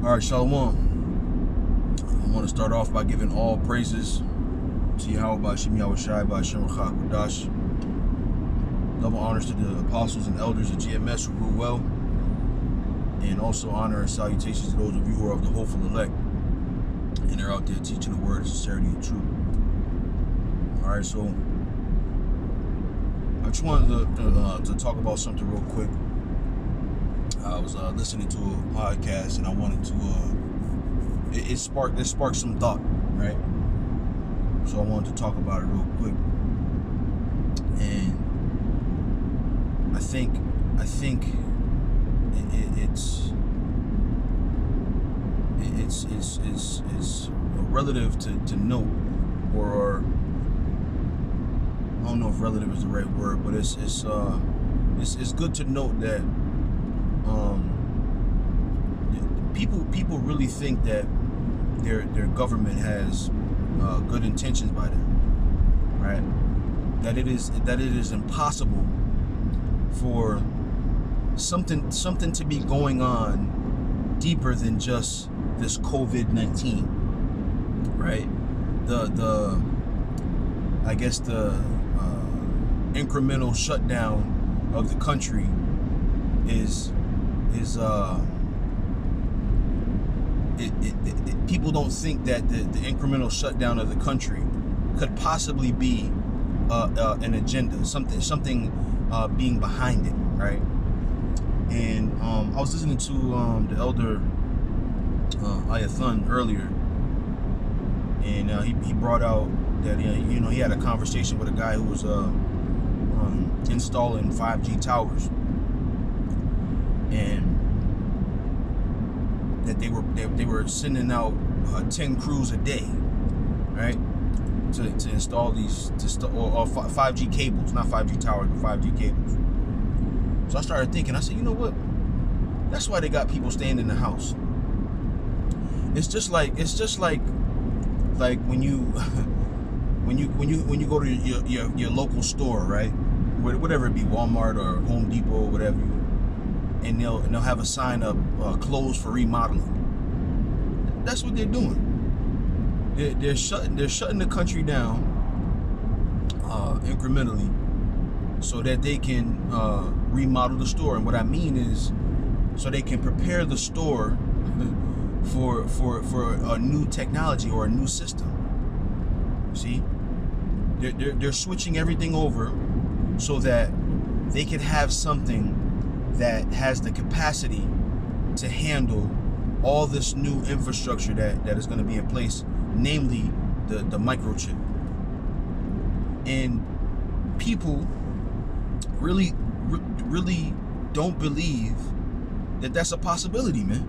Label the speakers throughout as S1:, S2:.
S1: All right, Shalom. I want to start off by giving all praises to Yahweh Bashim Yahweh Shai Bashim Rachak. Double honors to the apostles and elders of GMS who rule well, and also honor and salutations to those of you who are of the hopeful elect and they're out there teaching the word of sincerity and truth. All right, so I just wanted to talk about something real quick. I was listening to a podcast and I wanted to it sparked some thought, right? So I wanted to talk about it real quick. And I think it's relative to note, or I don't know if relative is the right word, but it's good to note that people really think that their government has good intentions by them, right? That it is impossible for something to be going on deeper than just this COVID-19, right? I guess the incremental shutdown of the country is people don't think that the incremental shutdown of the country could possibly be an agenda, something being behind it, right? And I was listening to the elder Ayathun earlier, and he brought out that he had a conversation with a guy who was installing 5G towers, and that they were sending out 10 crews a day, right, to install these or 5G cables, not 5G towers, but 5G cables. So I started thinking. I said, you know what? That's why they got people staying in the house. It's just like when you go to your local store, right? Whatever it be, Walmart or Home Depot or whatever, and they'll have a sign up, closed for remodeling. That's what they're doing. They're shutting the country down incrementally so that they can remodel the store. And what I mean is, so they can prepare the store for a new technology or a new system. See, they're switching everything over so that they can have something that has the capacity to handle all this new infrastructure that is going to be in place, namely the microchip. And people really don't believe that that's a possibility, man.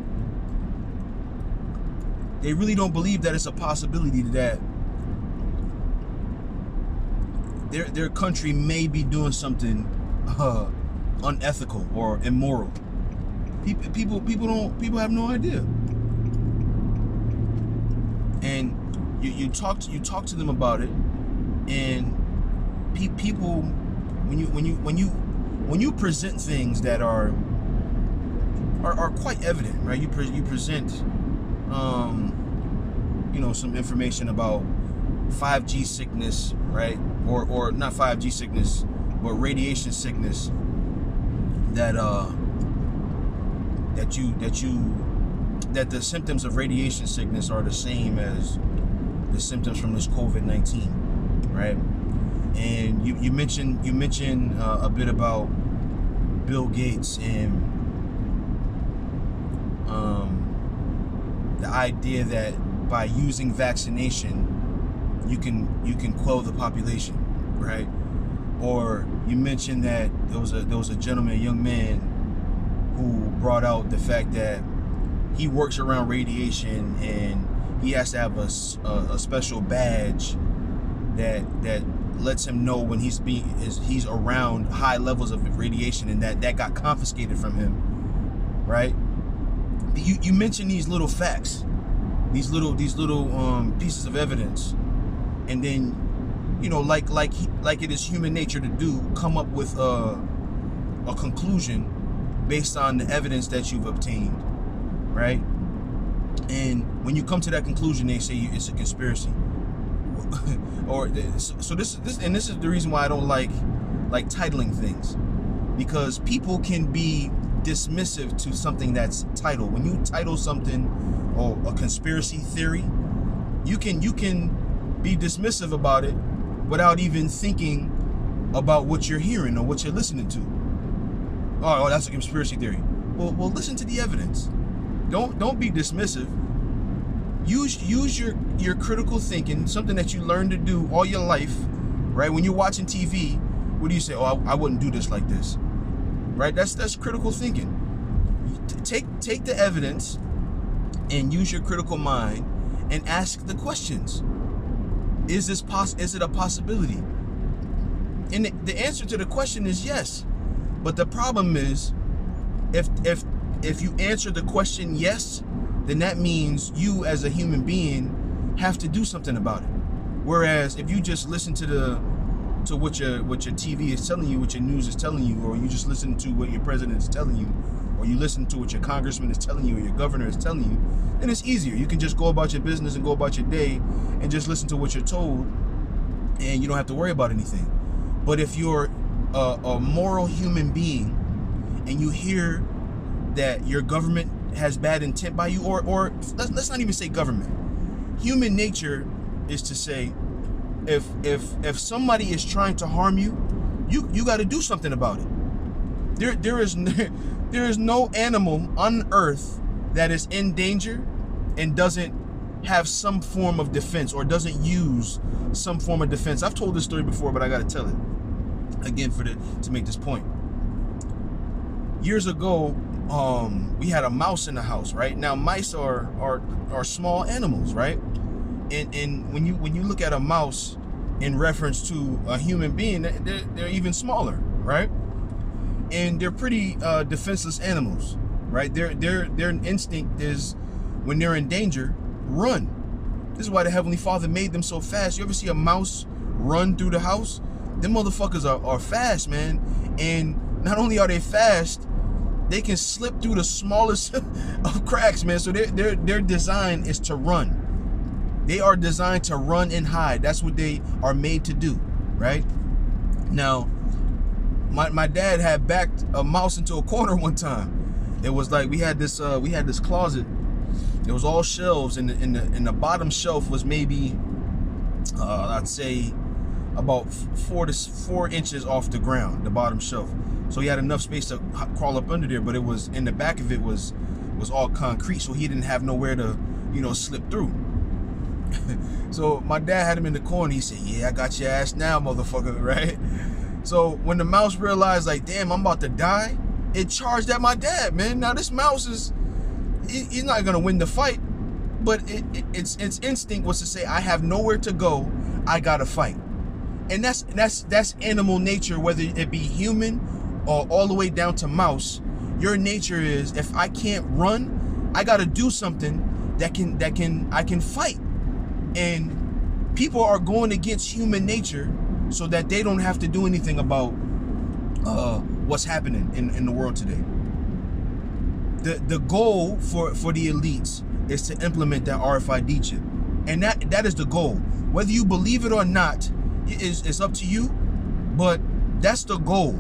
S1: They really don't believe that it's a possibility that their country may be doing something unethical or immoral. People have no idea. And you talk to them about it, and people, when you present things that are quite evident, right? You present some information about 5G sickness, right? Or not 5G sickness, but radiation sickness that the symptoms of radiation sickness are the same as the symptoms from this COVID-19, right? And you mentioned a bit about Bill Gates and the idea that by using vaccination you can quell the population, right? Or you mentioned that there was a gentleman, a young man, who brought out the fact that he works around radiation and he has to have a special badge that lets him know when he's around high levels of radiation, and that got confiscated from him, right? You mentioned these little facts, these little pieces of evidence, and then like it is human nature to do, come up with a conclusion based on the evidence that you've obtained, right? And when you come to that conclusion, they say it's a conspiracy. Or so this is the reason why I don't like titling things, because people can be dismissive to something that's titled. When you title something or a conspiracy theory, you can be dismissive about it without even thinking about what you're hearing or what you're listening to. Oh, that's a conspiracy theory. Well, listen to the evidence. Don't be dismissive. Use your critical thinking, something that you learned to do all your life, right? When you're watching TV, what do you say? Oh, I wouldn't do this like this, right? That's critical thinking. Take the evidence and use your critical mind and ask the questions. Is it a possibility? And the answer to the question is yes. But the problem is, if you answer the question yes, then that means you as a human being have to do something about it. Whereas if you just listen to what your TV is telling you, what your news is telling you, or you just listen to what your president is telling you, or you listen to what your congressman is telling you, or your governor is telling you, then it's easier. You can just go about your business and go about your day and just listen to what you're told, and you don't have to worry about anything. But if you're a moral human being and you hear that your government has bad intent by you, or let's not even say government. Human nature is to say, if somebody is trying to harm you, you got to do something about it. There is no animal on earth that is in danger and doesn't have some form of defense or doesn't use some form of defense. I've told this story before, but I got to tell it again to make this point. Years ago, we had a mouse in the house, right? Now mice are small animals, right? And when you look at a mouse in reference to a human being, they're even smaller, right? And they're pretty defenseless animals, right? Their instinct is, when they're in danger, run. This is why the Heavenly Father made them so fast. You ever see a mouse run through the house? Them motherfuckers are fast, man. And not only are they fast, they can slip through the smallest of cracks, man. So their design is to run. They are designed to run and hide. That's what they are made to do, right? Now, my dad had backed a mouse into a corner one time. It was like we had this closet. It was all shelves, and the bottom shelf was maybe I'd say about 4 inches off the ground, the bottom shelf. So he had enough space to crawl up under there, but it was in the back of it was all concrete, so he didn't have nowhere to, slip through. So my dad had him in the corner. He said, "Yeah, I got your ass now, motherfucker," right? So when the mouse realized, like, damn, I'm about to die, it charged at my dad, man. Now this mouse he's not gonna win the fight, but its instinct was to say, I have nowhere to go, I gotta fight. And that's animal nature, whether it be human or all the way down to mouse. Your nature is, if I can't run, I gotta do something that I can fight. And people are going against human nature so that they don't have to do anything about what's happening in the world today. The goal for the elites is to implement that RFID chip, and that is the goal. Whether you believe it or not, it's up to you. But that's the goal,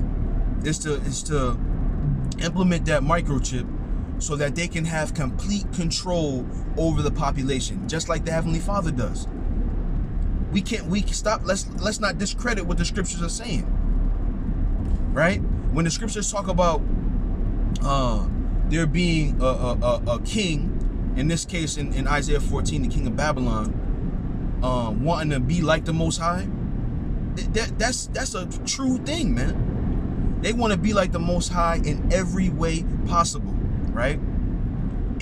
S1: is to implement that microchip so that they can have complete control over the population, just like the Heavenly Father does. We can stop. Let's not discredit what the scriptures are saying, right? When the scriptures talk about there being a king, in this case in Isaiah 14, the king of Babylon, wanting to be like the Most High, that's a true thing, man. They want to be like the Most High in every way possible, right?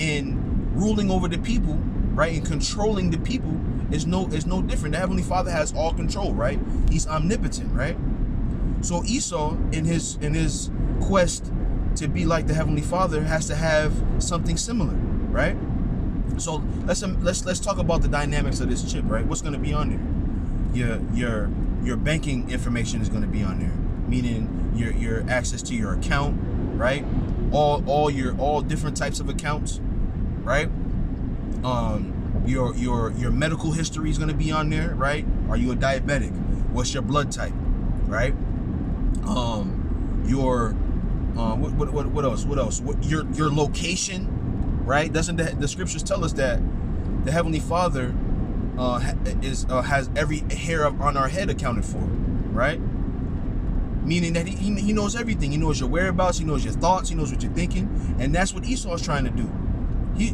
S1: And ruling over the people, right, and controlling the people is no different. The Heavenly Father has all control, right? He's omnipotent, right? So Esau, in his quest to be like the Heavenly Father, has to have something similar, right? So let's talk about the dynamics of this chip, right? What's going to be on there? Your banking information is going to be on there, meaning your access to your account, right? All different types of accounts, right? Your medical history is going to be on there, right? Are you a diabetic? What's your blood type, right? What else? Your location, right? Doesn't the scriptures tell us that the Heavenly Father has every hair on our head accounted for, right? Meaning that he knows everything. He knows your whereabouts. He knows your thoughts. He knows what you're thinking, and that's what Esau is trying to do. You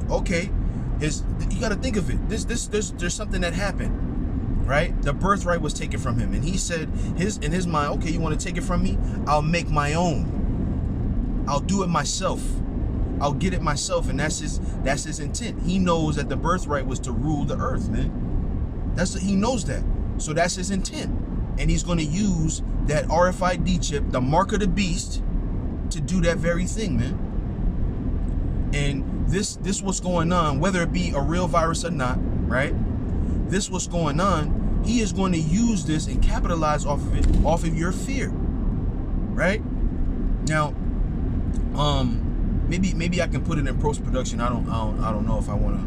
S1: got to think of it. There's something that happened, right? The birthright was taken from him, and he said in his mind, okay, you want to take it from me? I'll make my own. I'll do it myself. I'll get it myself, and that's his intent. He knows that the birthright was to rule the earth, man. He knows that, so that's his intent, and he's going to use that RFID chip, the mark of the beast, to do that very thing, man. And this what's going on, whether it be a real virus or not, right? This what's going on. He is going to use this and capitalize off of it, off of your fear, right? Now, maybe I can put it in post-production. I don't know if I want to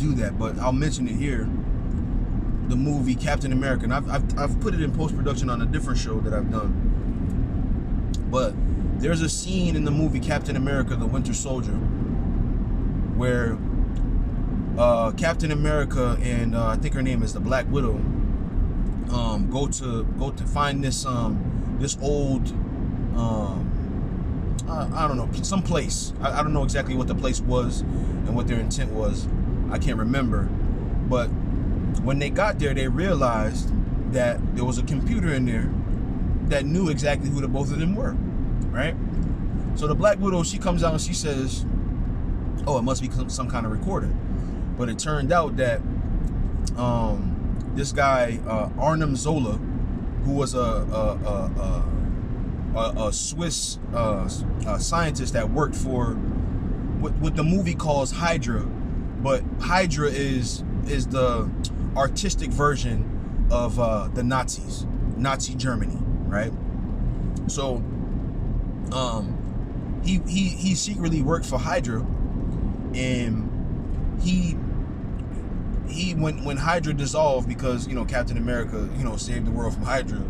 S1: do that, but I'll mention it here. The movie Captain America, and I've put it in post-production on a different show that I've done. But there's a scene in the movie Captain America: The Winter Soldier where Captain America and I think her name is the Black Widow go to find this old I don't know, some place. I don't know exactly what the place was and what their intent was. I can't remember. But when they got there, they realized that there was a computer in there that knew exactly who the both of them were, right? So the Black Widow, she comes out and she says, oh, it must be some kind of recorder. But it turned out that this guy, Arnim Zola, who was a Swiss scientist that worked for what the movie calls Hydra, but Hydra is the artistic version of the Nazis, Nazi Germany, right? So he secretly worked for Hydra, and when Hydra dissolved, because Captain America saved the world from Hydra,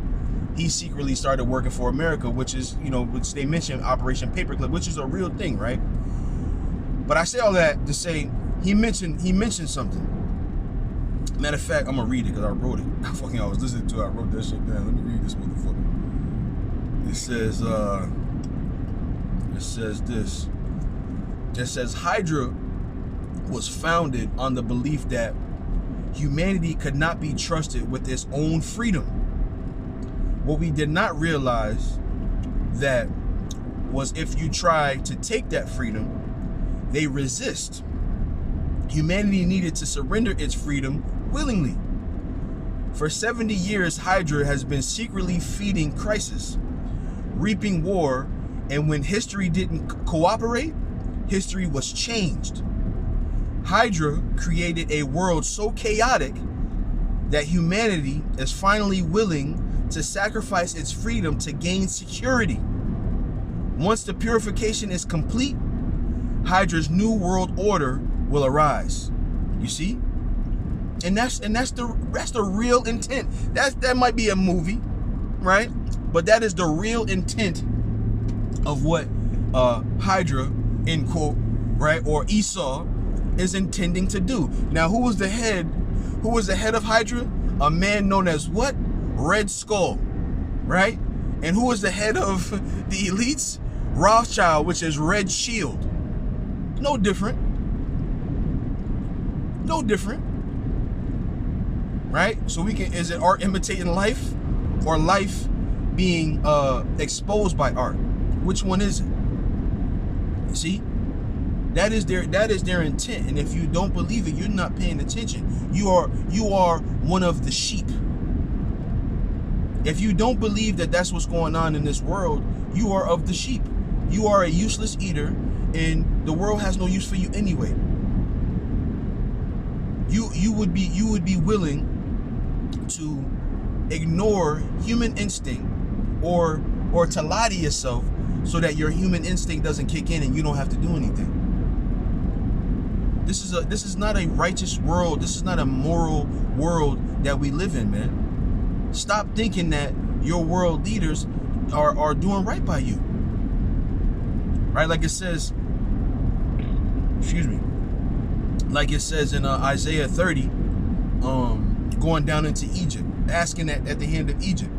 S1: he secretly started working for America, which is which they mentioned Operation Paperclip, which is a real thing, right? But I say all that to say he mentioned something. Matter of fact, I'm gonna read it because I wrote it. I was listening to it. I wrote that shit down. Let me read this motherfucker. It says Hydra was founded on the belief that humanity could not be trusted with its own freedom. What we did not realize that was if you try to take that freedom, they resist. Humanity needed to surrender its freedom willingly. For 70 years, Hydra has been secretly feeding crisis, reaping war, and when history didn't cooperate, history was changed. Hydra created a world so chaotic that humanity is finally willing to sacrifice its freedom to gain security. Once the purification is complete, Hydra's new world order will arise. You see? And that's the real intent. That might be a movie, right? But that is the real intent of what Hydra, end quote, right, or Esau is intending to do. Now, who was the head of Hydra? A man known as what? Red Skull, right? And who was the head of the elites? Rothschild, which is Red Shield. No different. No different. Right? So is it art imitating life, or life being exposed by art? Which one is it? You see? That is their intent. And if you don't believe it, you're not paying attention. You are one of the sheep. If you don't believe that that's what's going on in this world, you are of the sheep. You are a useless eater, and the world has no use for you anyway. You would be willing to ignore human instinct or to lie to yourself so that your human instinct doesn't kick in and you don't have to do anything. This is not a righteous world. This is not a moral world that we live in, man. Stop thinking that your world leaders are doing right by you. Right? Like it says, excuse me, like it says in Isaiah 30, going down into Egypt, asking at the hand of Egypt.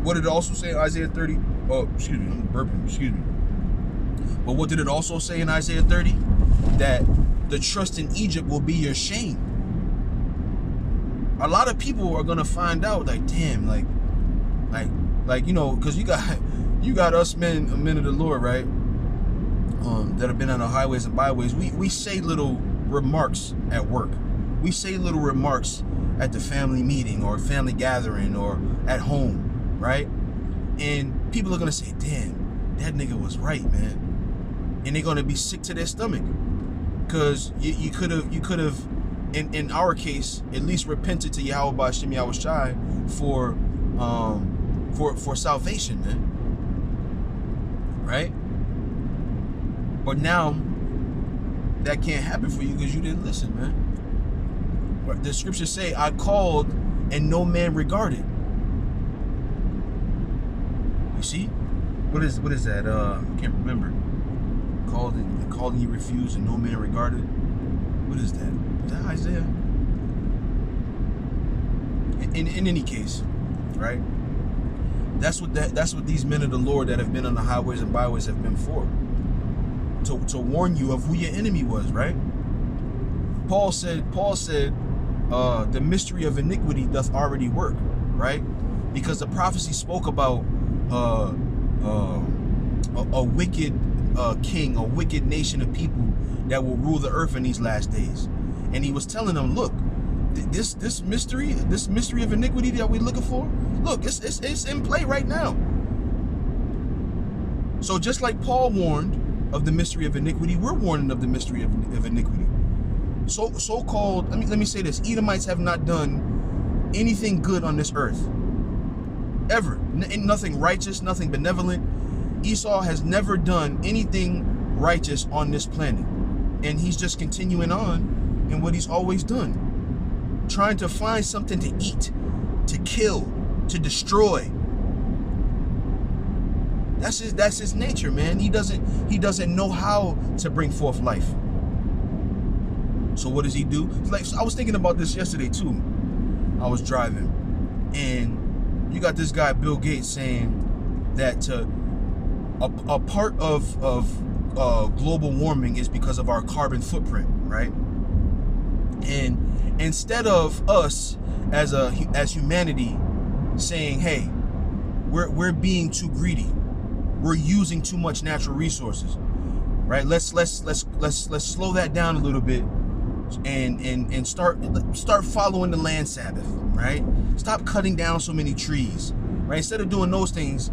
S1: What did it also say in Isaiah 30? Oh, excuse me, I'm burping, excuse me. But what did it also say in Isaiah 30? That the trust in Egypt will be your shame. A lot of people are gonna find out, like, damn, like you know, because you got us men of the Lord, right? That have been on the highways and byways. We say little remarks at work. We say little remarks at the family meeting or family gathering or at home, right? And people are gonna say, damn, that nigga was right, man. And they're gonna be sick to their stomach. Because you could have in our case at least repented to Yahweh B'Shem Yahweh Shai for salvation, man. Right? But now that can't happen for you because you didn't listen, man. The scriptures say, I called and no man regarded. You see? What is that? I can't remember. Called and you refused and no man regarded. What is that? Is that Isaiah? In any case, right? That's what these men of the Lord that have been on the highways and byways have been for. To warn you of who your enemy was, right? Paul said, the mystery of iniquity doth already work, right? Because the prophecy spoke about a wicked king, a wicked nation of people that will rule the earth in these last days. And he was telling them, look, this mystery of iniquity that we're looking for, look, it's in play right now. So just like Paul warned of the mystery of iniquity, we're warning of the mystery of iniquity. So-called, let me say this, Edomites have not done anything good on this earth. Ever. Nothing righteous, nothing benevolent. Esau has never done anything righteous on this planet. And he's just continuing on in what he's always done. Trying to find something to eat, to kill, to destroy. That's his nature, man. He doesn't know how to bring forth life. So what does he do? Like, I was thinking about this yesterday too. I was driving, and you got this guy Bill Gates saying that a part of global warming is because of our carbon footprint, right? And instead of us as humanity saying, hey, we're being too greedy, we're using too much natural resources, right? Let's slow that down a little bit and start following the land Sabbath, right? Stop cutting down so many trees, right? Instead of doing those things,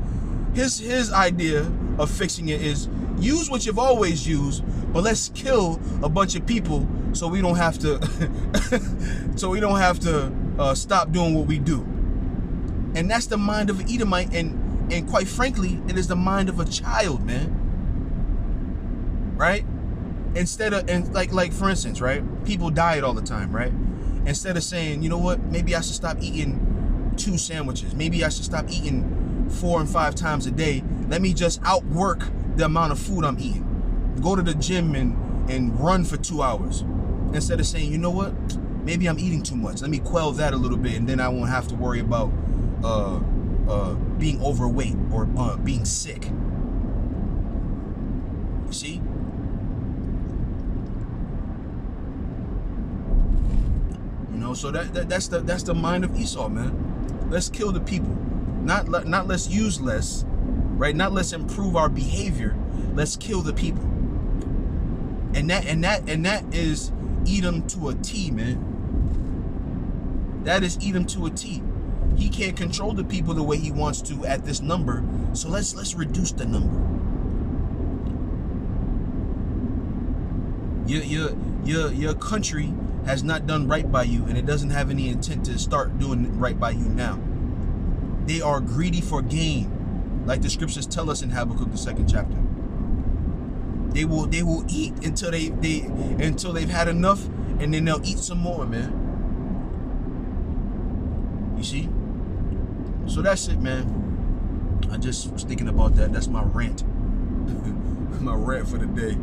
S1: his idea of fixing it is use what you've always used, but let's kill a bunch of people so we don't have to stop doing what we do. And that's the mind of an Edomite, and quite frankly, it is the mind of a child, man. Right? Instead of, and like for instance, right? People diet all the time, right? Instead of saying, you know what, maybe I should stop eating 2 sandwiches. Maybe I should stop eating 4 and 5 times a day. Let me just outwork the amount of food I'm eating. Go to the gym and run for 2 hours. Instead of saying, you know what, maybe I'm eating too much. Let me quell that a little bit, and then I won't have to worry about being overweight or being sick. You see? You know, so that's the mind of Esau, man. Let's kill the people. Not let's use less, right? Not let's improve our behavior. Let's kill the people. And that is Edom to a T, man. That is Edom to a T. He can't control the people the way he wants to at this number, so let's reduce the number. Your country has not done right by you, and it doesn't have any intent to start doing right by you now. They are greedy for gain, like the scriptures tell us in Habakkuk, the 2nd chapter. They will eat until they've had enough, and then they'll eat some more, man. You see? So that's it, man. I just was thinking about that. That's my rant. My rant for the day.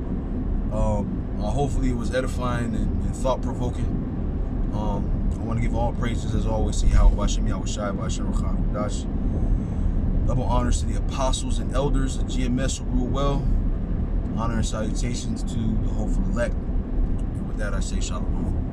S1: Hopefully it was edifying and thought-provoking. I want to give all praises, as always, to Yahweh Bashem, Yahweh Shai, Bashem Racham Dash. Double honors to the apostles and elders of GMS who rule well. Honor and salutations to the hopeful elect. And with that, I say shalom.